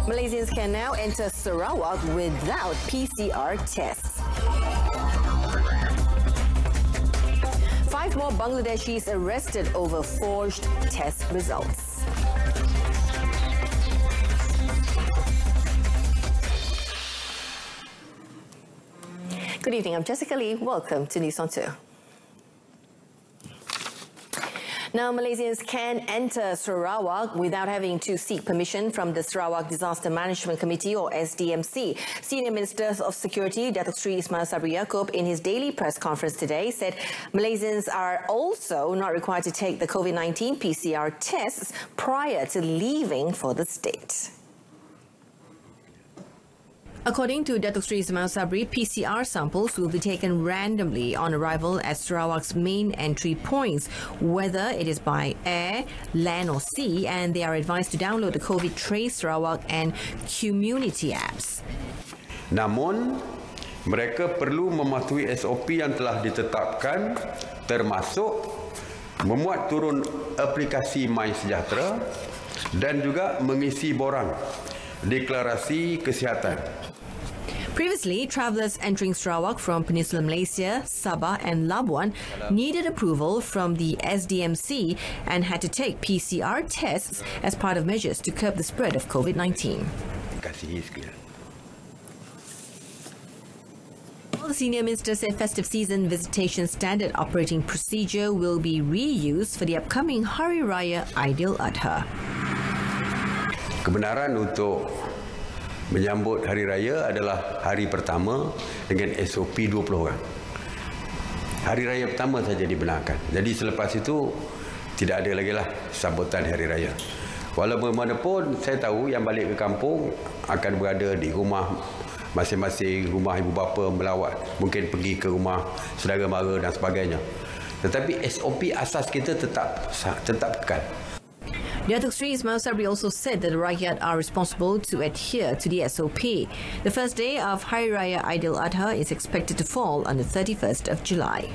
Malaysians can now enter Sarawak without PCR tests. 5 more Bangladeshis arrested over forged test results. Good evening, I'm Jessica Lee. Welcome to News on 2. Now, Malaysians can enter Sarawak without having to seek permission from the Sarawak Disaster Management Committee or SDMC. Senior Minister of Security, Datuk Seri Ismail Sabri Yaakob, in his daily press conference today, said Malaysians are also not required to take the COVID-19 PCR tests prior to leaving for the state. According to Datuk Seri Ismail Sabri, PCR samples will be taken randomly on arrival at Sarawak's main entry points, whether it is by air, land or sea, and they are advised to download the COVID Trace Sarawak and Community apps. Namun, mereka perlu mematuhi SOP yang telah ditetapkan, termasuk memuat turun aplikasi MySejahtera dan juga mengisi borang deklarasi kesihatan. Previously, travellers entering Sarawak from Peninsular Malaysia, Sabah and Labuan needed approval from the SDMC and had to take PCR tests as part of measures to curb the spread of COVID-19. The senior minister said festive season visitation standard operating procedure will be reused for the upcoming Hari Raya Aidil Adha. Kebenaran untuk menyambut Hari Raya adalah hari pertama dengan SOP 20 orang. Hari Raya pertama saja dibenarkan. Jadi selepas itu tidak ada lagi lah sambutan Hari Raya. Walaupun bagaimanapun saya tahu yang balik ke kampung akan berada di rumah masing-masing, rumah ibu bapa melawat, mungkin pergi ke rumah saudara mara dan sebagainya. Tetapi SOP asas kita tetap kekal. Datuk Seri Ismail Sabri also said that the rakyat are responsible to adhere to the SOP. The first day of Hari Raya Aidil Adha is expected to fall on the 31st of July.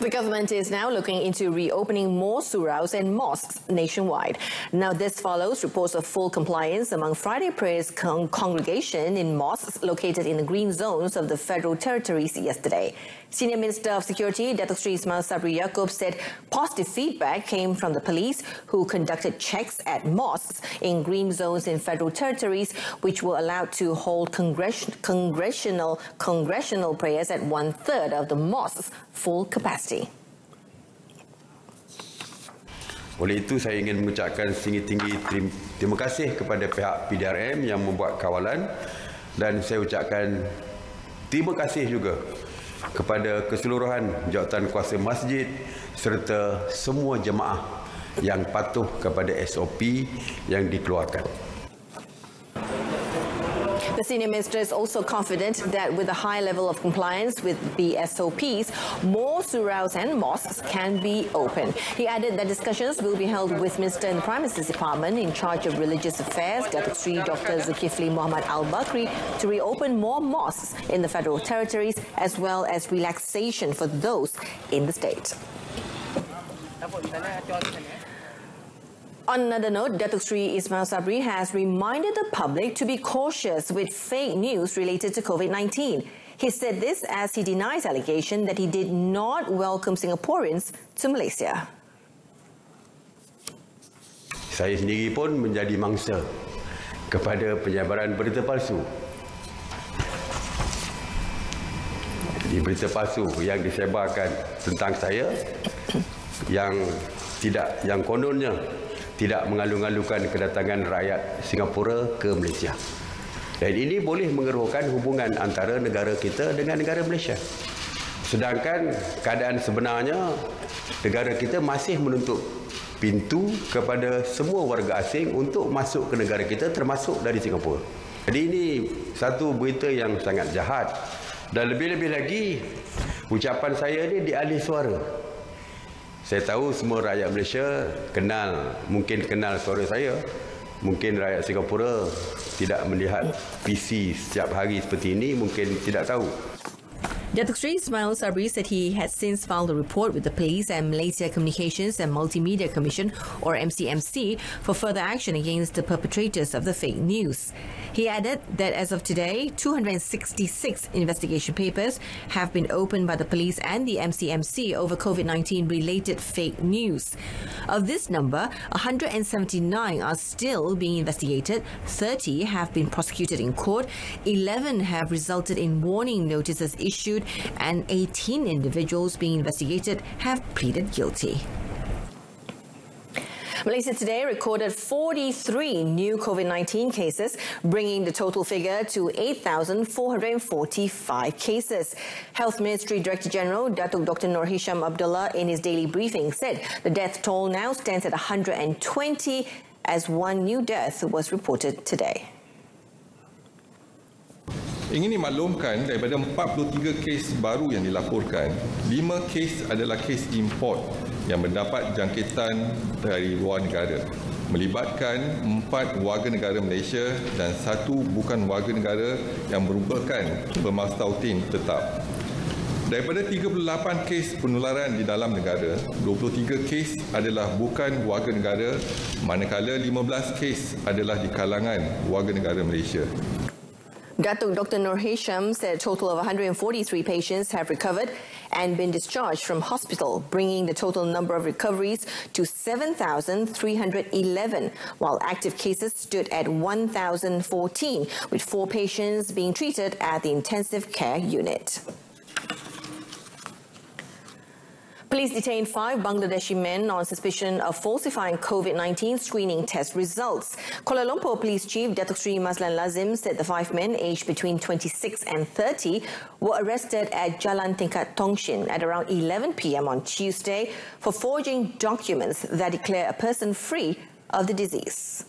The government is now looking into reopening more suraus and mosques nationwide. Now, this follows reports of full compliance among Friday prayers congregation in mosques located in the green zones of the federal territories yesterday. Senior Minister of Security, Datuk Seri Ismail Sabri Yaakob, said positive feedback came from the police who conducted checks at mosques in green zones in federal territories, which were allowed to hold congressional prayers at 1/3 of the mosques' full capacity. Oleh itu saya ingin mengucapkan setinggi-tinggi terima kasih kepada pihak PDRM yang membuat kawalan, dan saya ucapkan terima kasih juga kepada keseluruhan jawatankuasa masjid serta semua jemaah yang patuh kepada SOP yang dikeluarkan. The senior minister is also confident that with a high level of compliance with the SOPs, more suraus and mosques can be opened. He added that discussions will be held with Minister in the Prime Minister's Department in charge of religious affairs, Datuk Seri Dr. Zulkifli Muhammad Al-Bakri, to reopen more mosques in the federal territories as well as relaxation for those in the state. On another note, Datuk Seri Ismail Sabri has reminded the public to be cautious with fake news related to COVID-19. He said this as he denies allegation that he did not welcome Singaporeans to Malaysia. Saya sendiri pun menjadi mangsa kepada penyebaran berita palsu. Di berita palsu yang disebarkan tentang saya yang kononnya tidak mengalu-alukan kedatangan rakyat Singapura ke Malaysia. Dan ini boleh mengeruhkan hubungan antara negara kita dengan negara Malaysia. Sedangkan keadaan sebenarnya negara kita masih menutup pintu kepada semua warga asing untuk masuk ke negara kita termasuk dari Singapura. Jadi ini satu berita yang sangat jahat. Dan lebih-lebih lagi ucapan saya ni dialih suara. Saya tahu semua rakyat Malaysia mungkin kenal suara saya. Mungkin rakyat Singapura tidak melihat PC setiap hari seperti ini, mungkin tidak tahu. Datuk Seri Ismail Sabri said he has since filed a report with the police and Malaysia Communications and Multimedia Commission, or MCMC, for further action against the perpetrators of the fake news. He added that as of today, 266 investigation papers have been opened by the police and the MCMC over COVID-19 related fake news. Of this number, 179 are still being investigated, 30 have been prosecuted in court, 11 have resulted in warning notices issued, and 18 individuals being investigated have pleaded guilty. Malaysia today recorded 43 new COVID-19 cases, bringing the total figure to 8,445 cases. Health Ministry Director General Datuk Dr. Nur Hisham Abdullah in his daily briefing said the death toll now stands at 120 as one new death was reported today. Ingin dimaklumkan daripada 43 kes baru yang dilaporkan, 5 kes adalah kes import yang mendapat jangkitan dari luar negara, melibatkan 4 warga negara Malaysia dan 1 bukan warga negara yang merupakan pemastautin tetap. Daripada 38 kes penularan di dalam negara, 23 kes adalah bukan warga negara, manakala 15 kes adalah di kalangan warga negara Malaysia. Datuk Dr. Nur Hisham said a total of 143 patients have recovered and been discharged from hospital, bringing the total number of recoveries to 7,311, while active cases stood at 1,014, with 4 patients being treated at the intensive care unit. Police detained 5 Bangladeshi men on suspicion of falsifying COVID-19 screening test results. Kuala Lumpur Police Chief Datuk Seri Mazlan Lazim said the 5 men, aged between 26 and 30, were arrested at Jalan Tingkat Tongshin at around 11 p.m. on Tuesday for forging documents that declare a person free of the disease.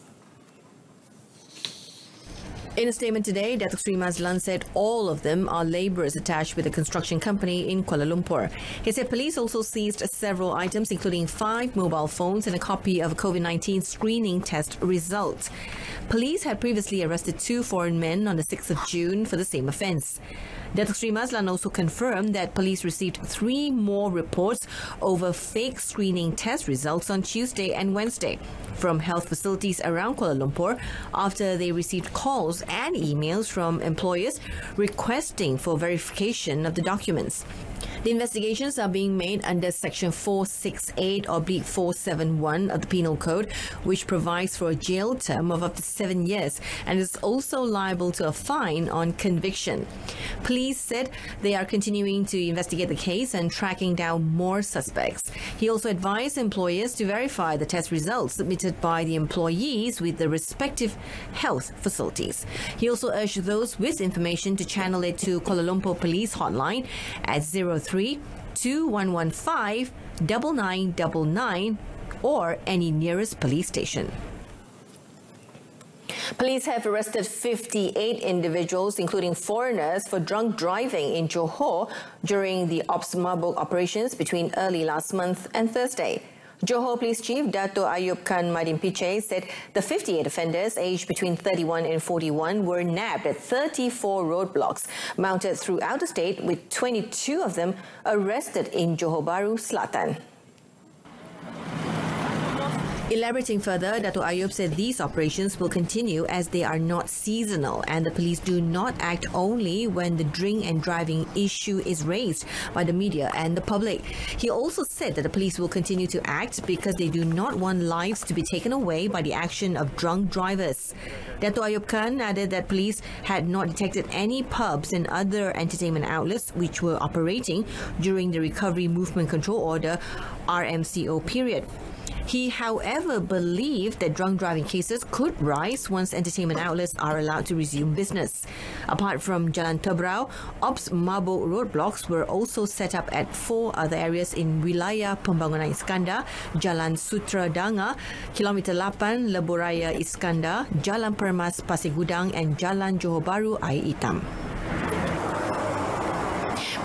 In a statement today, Datuk Seri Mazlan said all of them are labourers attached with a construction company in Kuala Lumpur. He said police also seized several items, including 5 mobile phones and a copy of a COVID-19 screening test result. Police had previously arrested 2 foreign men on the 6th of June for the same offence. Datuk Seri Mazlan also confirmed that police received 3 more reports over fake screening test results on Tuesday and Wednesday from health facilities around Kuala Lumpur after they received calls and emails from employers requesting for verification of the documents. The investigations are being made under Section 468/471 of the Penal Code, which provides for a jail term of up to 7 years and is also liable to a fine on conviction. Police said they are continuing to investigate the case and tracking down more suspects. He also advised employers to verify the test results submitted by the employees with the respective health facilities. He also urged those with information to channel it to Kuala Lumpur Police Hotline at 03-2115-9999 or any nearest police station. Police have arrested 58 individuals, including foreigners, for drunk driving in Johor during the Ops Mabuk operations between early last month and Thursday. Johor Police Chief Dato' Ayub Khan Madin Piche said the 58 offenders aged between 31 and 41 were nabbed at 34 roadblocks mounted throughout the state, with 22 of them arrested in Johor Bahru, Selatan. Elaborating further, Dato' Ayub said these operations will continue as they are not seasonal and the police do not act only when the drink and driving issue is raised by the media and the public. He also said that the police will continue to act because they do not want lives to be taken away by the action of drunk drivers. Dato' Ayub Khan added that police had not detected any pubs and other entertainment outlets which were operating during the Recovery Movement Control Order RMCO period. He, however, believed that drunk driving cases could rise once entertainment outlets are allowed to resume business. Apart from Jalan Tebrau, Ops Mabuk roadblocks were also set up at 4 other areas in Wilayah Pembangunan Iskandar, Jalan Sutradanga, Kilometer 8 Lebuhraya Iskandar, Jalan Permas Pasir Gudang and Jalan Johor Bahru Air Hitam.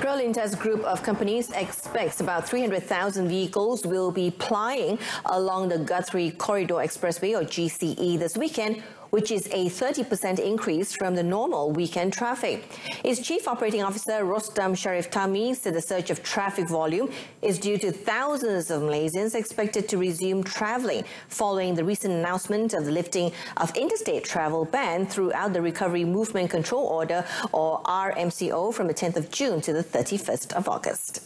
Prolintas Group of companies expects about 300,000 vehicles will be plying along the Guthrie Corridor Expressway, or GCE, this weekend, which is a 30% increase from the normal weekend traffic. Its Chief Operating Officer Rostam Sharif Tami said the surge of traffic volume is due to thousands of Malaysians expected to resume travelling following the recent announcement of the lifting of interstate travel ban throughout the Recovery Movement Control Order, or RMCO, from the 10th of June to the 31st of August.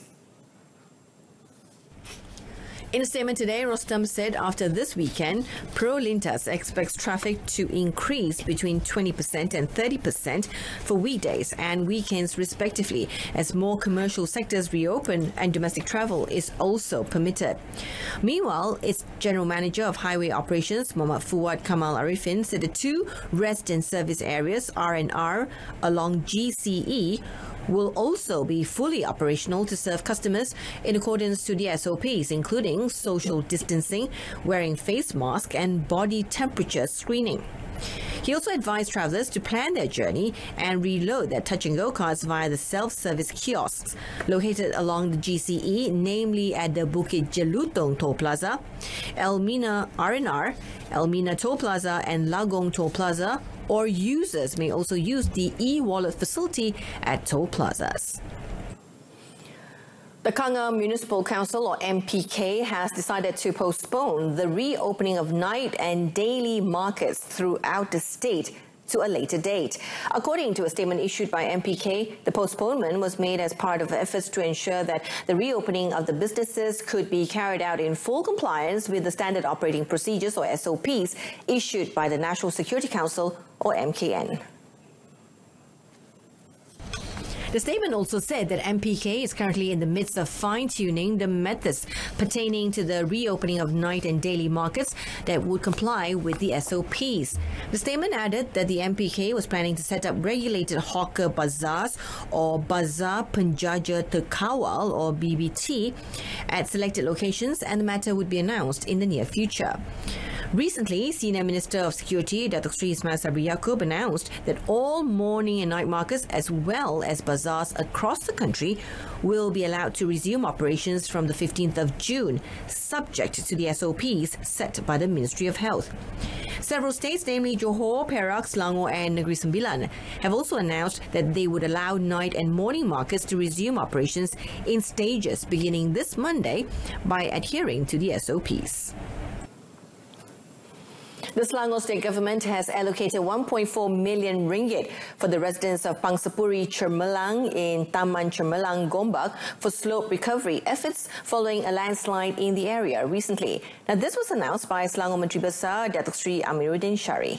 In a statement today, Rostam said after this weekend, ProLintas expects traffic to increase between 20% and 30% for weekdays and weekends respectively, as more commercial sectors reopen and domestic travel is also permitted. Meanwhile, its General Manager of Highway Operations, Muhammad Fuad Kamal Arifin, said the two rest and service areas, R&R, along GCE, will also be fully operational to serve customers in accordance to the SOPs, including social distancing, wearing face masks and body temperature screening. He also advised travellers to plan their journey and reload their touch-and-go cards via the self-service kiosks located along the GCE, namely at the Bukit Jelutong Toll Plaza, Elmina R&R, Elmina Toll Plaza and Lagong Toll Plaza, or users may also use the e-wallet facility at toll plazas. The Kanga Municipal Council, or MPK, has decided to postpone the reopening of night and daily markets throughout the state to a later date. According to a statement issued by MPK, the postponement was made as part of efforts to ensure that the reopening of the businesses could be carried out in full compliance with the Standard Operating Procedures, or SOPs, issued by the National Security Council, or MKN. The statement also said that MPK is currently in the midst of fine-tuning the methods pertaining to the reopening of night and daily markets that would comply with the SOPs. The statement added that the MPK was planning to set up regulated hawker bazaars, or Bazar Penjaja Terkawal, or BBT, at selected locations, and the matter would be announced in the near future. Recently, Senior Minister of Security, Datuk Sri Ismail Sabri Yaakob, announced that all morning and night markets, as well as bazaars across the country, will be allowed to resume operations from the 15th of June, subject to the SOPs set by the Ministry of Health. Several states, namely Johor, Perak, Selangor and Negeri Sembilan, have also announced that they would allow night and morning markets to resume operations in stages beginning this Monday by adhering to the SOPs. The Selangor State Government has allocated 1.4 million ringgit for the residents of Pangsapuri Cermelang in Taman Cermelang, Gombak for slope recovery efforts following a landslide in the area recently. Now, this was announced by Selangor Menteri Besar Datuk Sri Amiruddin Syari.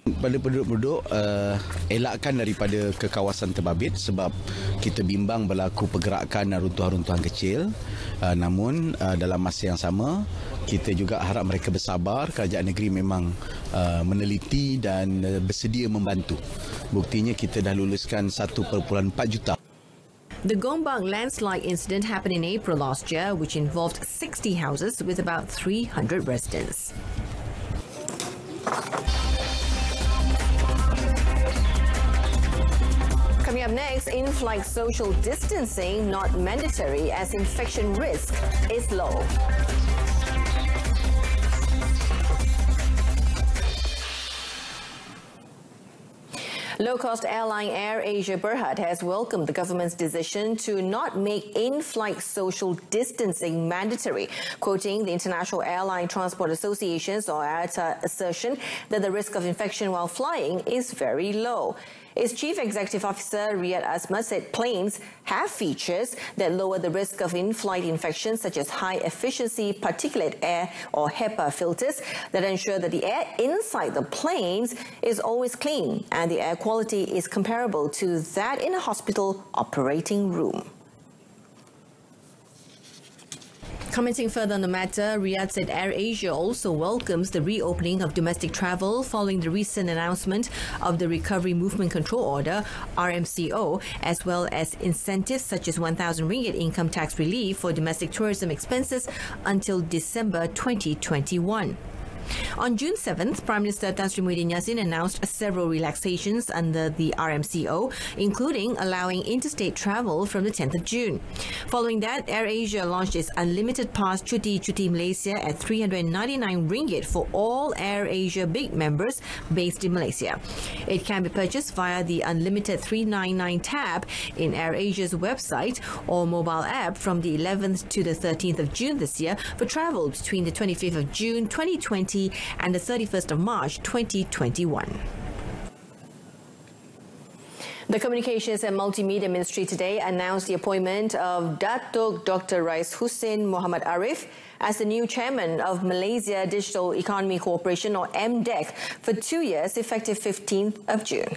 Pada penduduk-penduduk elakkan daripada ke kawasan terbabit sebab kita bimbang berlaku pergerakan runtuhan-runtuhan kecil. Namun dalam masa yang sama kita juga harap mereka bersabar. Kerajaan negeri memang meneliti dan bersedia membantu. Buktinya kita dah luluskan 1.4 juta. The Gombak landslide incident happened in April last year, which involved 60 houses with about 300 residents. Coming up next, in-flight social distancing not mandatory as infection risk is low. Low-cost airline Air Asia Berhad has welcomed the government's decision to not make in-flight social distancing mandatory, quoting the International Airline Transport Association's, or IATA, assertion that the risk of infection while flying is very low. Its Chief Executive Officer, Riyad Asma, said planes have features that lower the risk of in-flight infections, such as high-efficiency particulate air, or HEPA filters, that ensure that the air inside the planes is always clean and the air quality is comparable to that in a hospital operating room. Commenting further on the matter, Riyadh said Air Asia also welcomes the reopening of domestic travel following the recent announcement of the Recovery Movement Control Order, RMCO, as well as incentives such as 1,000 ringgit income tax relief for domestic tourism expenses until December 2021. On June 7th, Prime Minister Tan Sri Muhyiddin Yassin announced several relaxations under the RMCO, including allowing interstate travel from the 10th of June. Following that, AirAsia launched its Unlimited Pass Cuti Malaysia at 399 ringgit for all AirAsia Big members based in Malaysia. It can be purchased via the Unlimited 399 tab in AirAsia's website or mobile app from the 11th to the 13th of June this year for travel between the 25th of June 2020 and the 31st of March 2021. The Communications and Multimedia Ministry today announced the appointment of Datuk Dr. Rais Hussein Muhammad Arif as the new chairman of Malaysia Digital Economy Corporation, or MDEC, for 2 years effective 15th of June.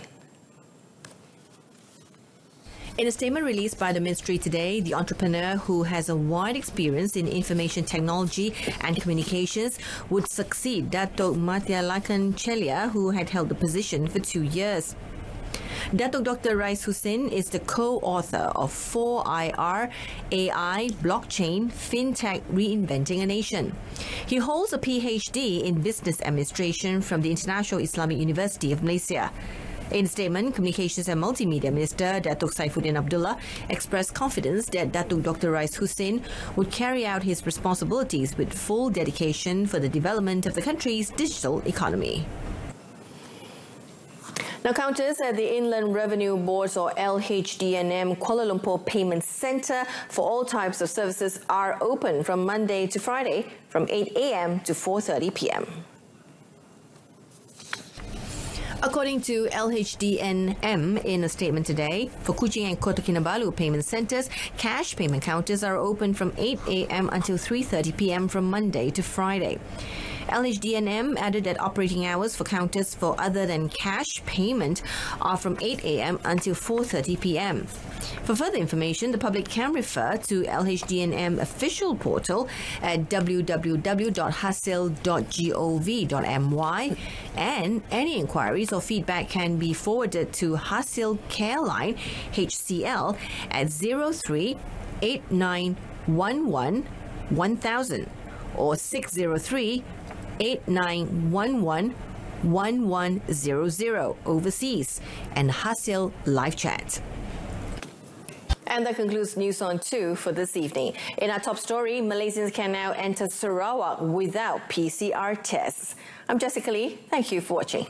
In a statement released by the ministry today, the entrepreneur, who has a wide experience in information technology and communications, would succeed Datuk Mathialakan Chelia, who had held the position for 2 years. Datuk Dr. Rais Hussein is the co-author of 4IR, AI, Blockchain, FinTech Reinventing a Nation. He holds a PhD in Business Administration from the International Islamic University of Malaysia. In a statement, Communications and Multimedia Minister Datuk Saifuddin Abdullah expressed confidence that Datuk Dr. Rais Hussein would carry out his responsibilities with full dedication for the development of the country's digital economy. Now, counters at the Inland Revenue Board's, or LHDNM, Kuala Lumpur Payment Centre for all types of services are open from Monday to Friday from 8 a.m. to 4:30 p.m. According to LHDNM in a statement today, for Kuching and Kota Kinabalu payment centres, cash payment counters are open from 8 a.m. until 3:30 p.m. from Monday to Friday. LHDNM added that operating hours for counters for other than cash payment are from 8 a.m. until 4:30 p.m. For further information, the public can refer to LHDNM official portal at www.hasil.gov.my, and any inquiries or feedback can be forwarded to Hasil Care Line HCL at 03 8911 1000 or 603 8911 1100 overseas, and Hasil Live Chat. And that concludes News on 2 for this evening. In our top story, Malaysians can now enter Sarawak without PCR tests. I'm Jessica Lee. Thank you for watching.